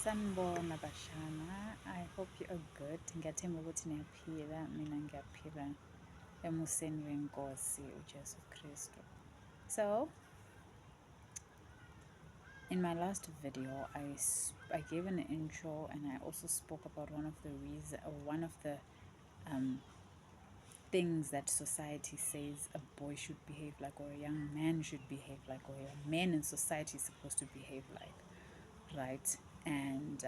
Sanibona bashana, I hope you are good. Ngiyathemba ukuthi niyaphila, mina ngiyaphila emuseni wenkosi uJesu Kristu. So, in my last video, I gave an intro and I also spoke about one of the things that society says a boy should behave like, or a young man should behave like, or a man in society is supposed to behave like, right? And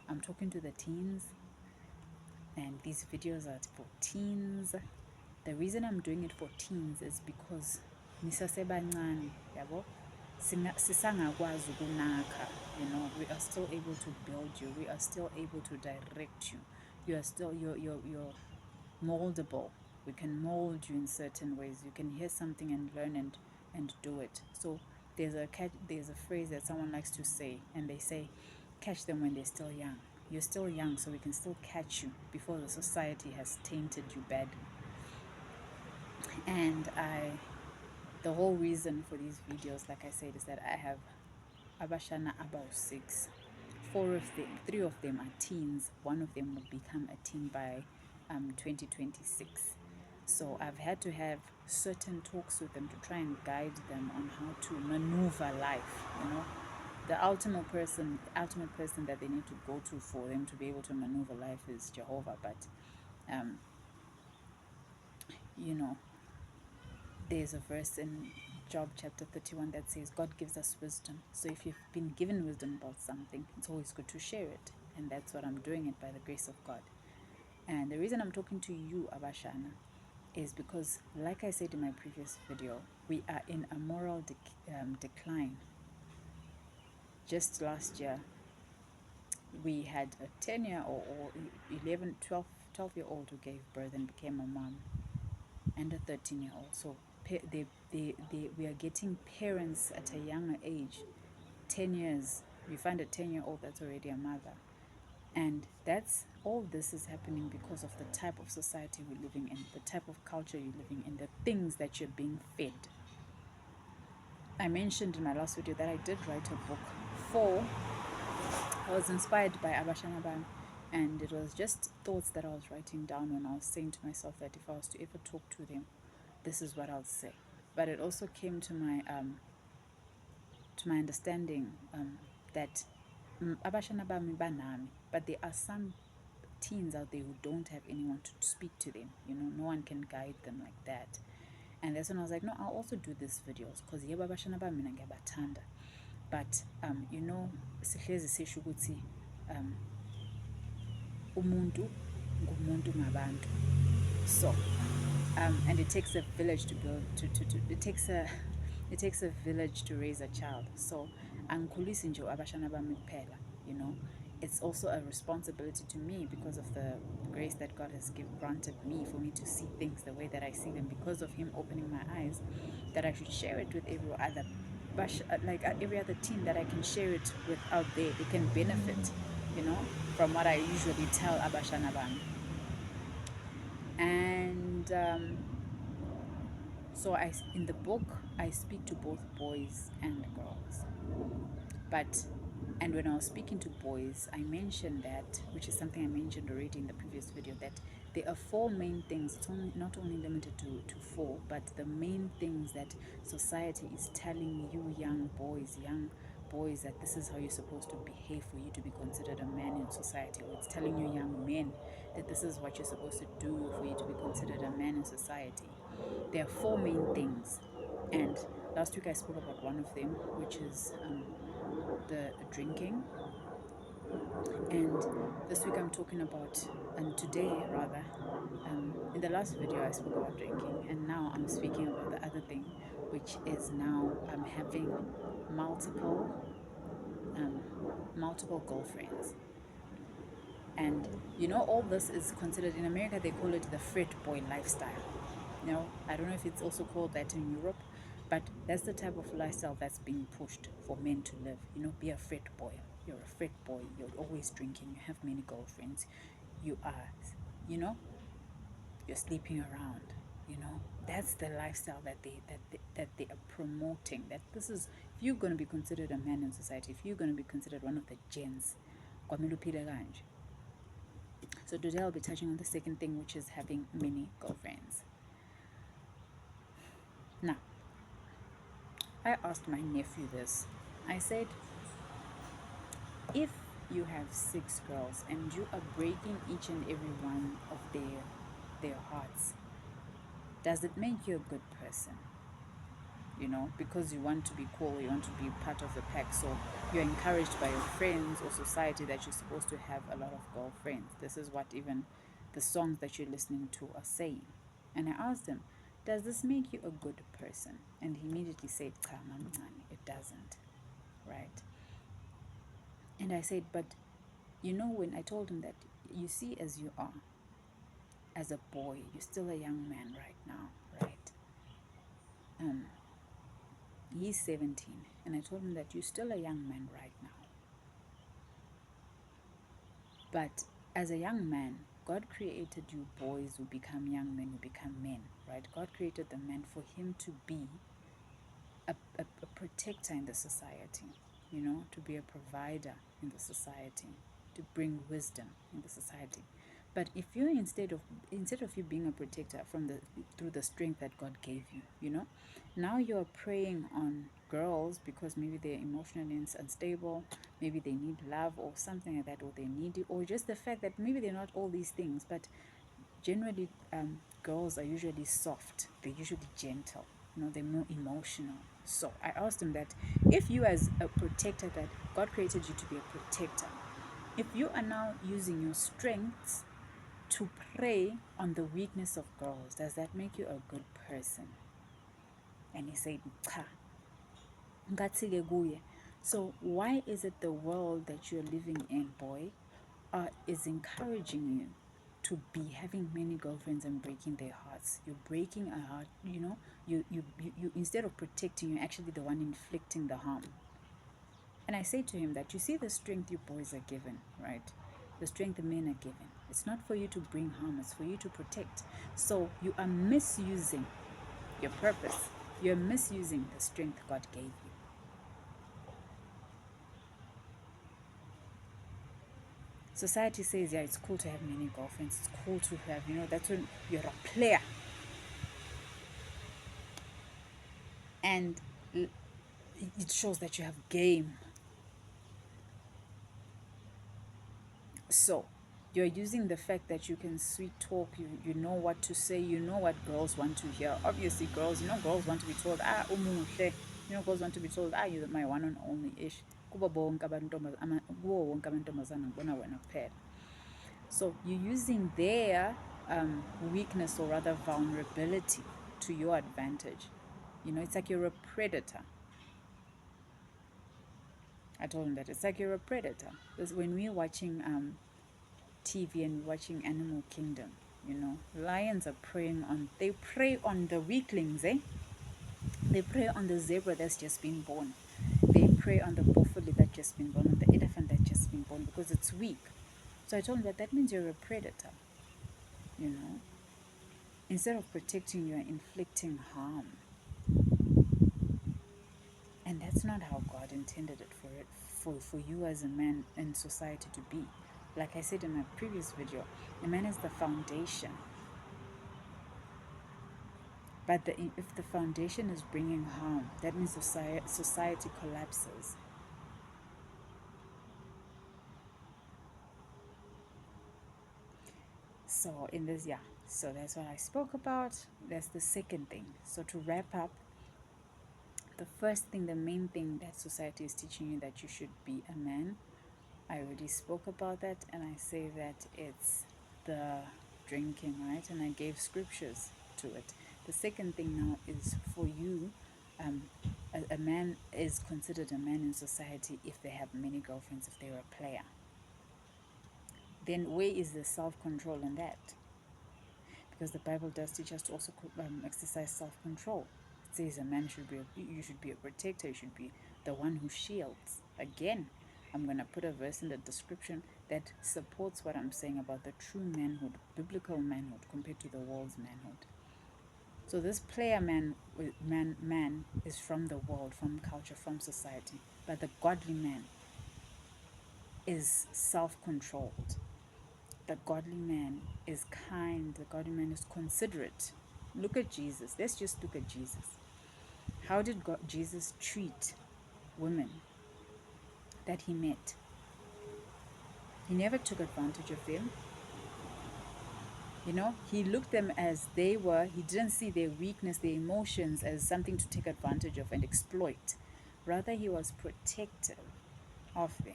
I'm talking to the teens, and these videos are for teens. The reason I'm doing it for teens is because nisasebancane, yabo, sisangakwazi ukunakha, we are still able to build you, we are still able to direct you, you are still you're moldable. We can mold you in certain ways. You can hear something and learn and do it. So there's a phrase that someone likes to say, and they say, catch them when they're still young. You're still young, so we can still catch you before the society has tainted you badly. And the whole reason for these videos, like I said, is that I have abashana about 6. 3 of them are teens. One of them will become a teen by 2026. So I've had to have certain talks with them to try and guide them on how to maneuver life, The ultimate person that they need to go to for them to be able to maneuver life is Jehovah. But, there's a verse in Job chapter 31 that says God gives us wisdom. So if you've been given wisdom about something, it's always good to share it. And that's what I'm doing it by the grace of God. And the reason I'm talking to you, Abashana, is because, like I said in my previous video, we are in a moral decline. Just last year, we had a 10-year-old or 11, 12-year-old who gave birth and became a mom, and a 13-year-old. So we are getting parents at a younger age. 10 years, you find a 10-year-old that's already a mother. And all this is happening because of the type of society we're living in, the type of culture you're living in, the things that you're being fed. I mentioned in my last video that I did write a book I was inspired by Abashana Bam, and it was just thoughts that I was writing down when I was saying to myself that if I was to ever talk to them, this is what I'll say. But it also came to my understanding that Abashana Bam banami, but there are some teens out there who don't have anyone to speak to them. No one can guide them like that. And that's when I was like, no, I'll also do these videos because yebo abashana bami mina ngiyabathanda. But sihlezi sisho ukuthi umuntu ngumuntu ngabantu. So and it takes a village to build it takes a village to raise a child. So angikhulisi nje abashana bami kuphela, it's also a responsibility to me because of the grace that God has granted me for me to see things the way that I see them because of Him opening my eyes, that I should share it with every other teen that I can share it with out there. They can benefit, from what I usually tell Abashana Bami. And so in the book, I speak to both boys and girls. And when I was speaking to boys, I mentioned that, which is something I mentioned already in the previous video, that there are 4 main things. It's not only limited to 4, but the main things that society is telling you young boys, that this is how you're supposed to behave for you to be considered a man in society. Or it's telling you young men that this is what you're supposed to do for you to be considered a man in society. There are 4 main things. And last week I spoke about one of them, which is the drinking. And this week I'm talking about, and today rather, in the last video I spoke about drinking, and now I'm speaking about the other thing, which is now I'm having multiple girlfriends. And all this is considered, in America they call it the frat boy lifestyle. I don't know if it's also called that in Europe, but that's the type of lifestyle that's being pushed for men to live. Be a frat boy. You're a frat boy. You're always drinking. You have many girlfriends. You are, you're sleeping around. That's the lifestyle that they are promoting. That this is, if you're going to be considered a man in society, if you're going to be considered one of the gens, kwamele uphile kanje. So today I'll be touching on the second thing, which is having many girlfriends. Now, I asked my nephew this. I said, if you have 6 girls and you are breaking each and every one of their hearts, does it make you a good person? You know, because you want to be cool, you want to be part of the pack, so you're encouraged by your friends or society that you're supposed to have a lot of girlfriends. This is what even the songs that you're listening to are saying. And I asked him, does this make you a good person? And he immediately said, cha mamncane, it doesn't, right? And I said, but you know, when I told him that, you see, as you are, as a boy, you're still a young man right now, right? He's 17, and I told him that you're still a young man right now. But as a young man, God created you boys who become young men, who become men, right? God created the man for him to be a protector in the society, you know, to be a provider in the society, to bring wisdom in the society. But if you instead of you being a protector through the strength that God gave you, you know, now you're preying on girls because maybe they're emotionally unstable, maybe they need love or something like that, or they need you, or just the fact that maybe they're not all these things, but generally girls are usually soft, they're usually gentle, you know, they're more emotional. So I asked him that if you, as a protector, that God created you to be a protector, if you are now using your strengths to prey on the weakness of girls, does that make you a good person? And he said, cha. So why is it the world that you're living in, boy, is encouraging you to be having many girlfriends and breaking their hearts? You're breaking a heart, you know, you instead of protecting, you're actually the one inflicting the harm. And I say to him that, you see the strength you boys are given, right? The strength the men are given. It's not for you to bring harm, it's for you to protect. So you are misusing your purpose. You're misusing the strength God gave you. Society says, yeah, it's cool to have many girlfriends. It's cool to have, you know, that's when you're a player. And it shows that you have game. So you're using the fact that you can sweet talk, you know what to say, you know what girls want to hear. Obviously, girls, you know, girls want to be told, umuhle. You know, girls want to be told, you're my one and only ish. So you're using their weakness, or rather vulnerability, to your advantage. You know, it's like you're a predator. I told him that it's like you're a predator. Because when we're watching TV and watching Animal Kingdom, you know, lions are they prey on the weaklings, eh? They prey on the zebra that's just been born. They prey on the buffalo that just been born, on the elephant that just been born, because it's weak. So I told him that means you're a predator, you know. Instead of protecting, you are inflicting harm. And that's not how God intended it for you as a man in society to be. Like I said in my previous video, a man is the foundation. But if the foundation is bringing harm, that means society collapses. So in this, so that's what I spoke about. That's the second thing. So to wrap up, the first thing, the main thing that society is teaching you, that you should be a man. I already spoke about that, and I say that it's the drinking, right? And I gave scriptures to it. The second thing now is for you, a man is considered a man in society if they have many girlfriends, if they're a player. Then where is the self-control in that? Because the Bible does teach us to also exercise self-control. It says a man you should be a protector, you should be the one who shields. Again, I'm going to put a verse in the description that supports what I'm saying about the true manhood, biblical manhood, compared to the world's manhood. So this player man is from the world, from culture, from society. But the godly man is self-controlled. The godly man is kind. The godly man is considerate. Look at Jesus. Let's just look at Jesus. How did Jesus treat women that he met? He never took advantage of them. You know, he looked them as they were. He didn't see their weakness, their emotions as something to take advantage of and exploit. Rather, he was protective of them.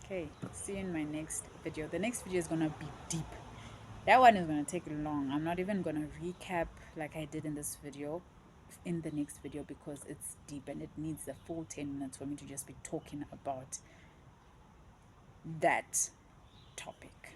Okay, see you in my next video. The next video is going to be deep. That one is going to take long. I'm not even going to recap like I did in this video in the next video because it's deep and it needs the full 10 minutes for me to just be talking about that topic.